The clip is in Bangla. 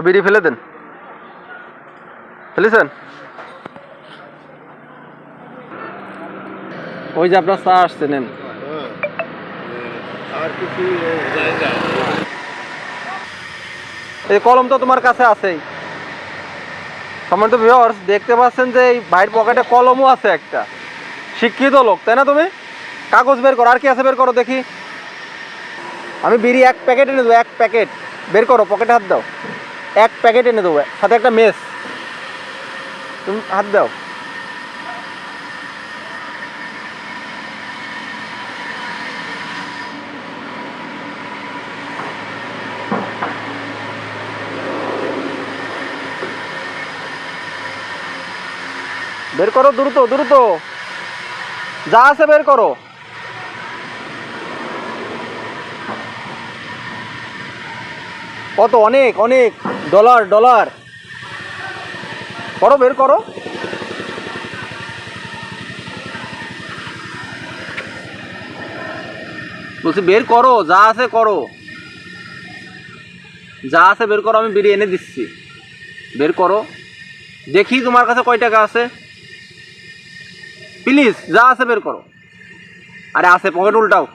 বিড়ি ফেলে দেন। ফেলেছেন? ওই যে আপনার চা আসছে, নেন। এই কলম তো তোমার কাছে আছেই। সম্মানিত ভিউয়ার্স, দেখতে পাচ্ছেন যে এই ভাইয়ের পকেটে কলমও আছে একটা। শিক্ষিত লোক, তাই না? তুমি কাগজ বের করো। আর কি আছে বের করো দেখি। আমি বিড়ি এক প্যাকেট এনে দেবো, এক প্যাকেট বের করো, পকেটে হাত দাও। এক প্যাকেট এনে দেবো, সাথে একটা মেস। তুমি হাত দাও। বের করো, দ্রুত দ্রুত, যা আছে বের করো। কত? অনেক অনেক ডলার ডলার। করো, বের করো। বলছি বের করো, যা আছে করো, যা আছে বের করো। আমি বিড়ি এনে দিচ্ছি, বের করো। দেখি তোমার কাছে কয় টাকা আছে। প্লিজ, যা আছে বের করো। আরে আছে, পকেট উল্টাও।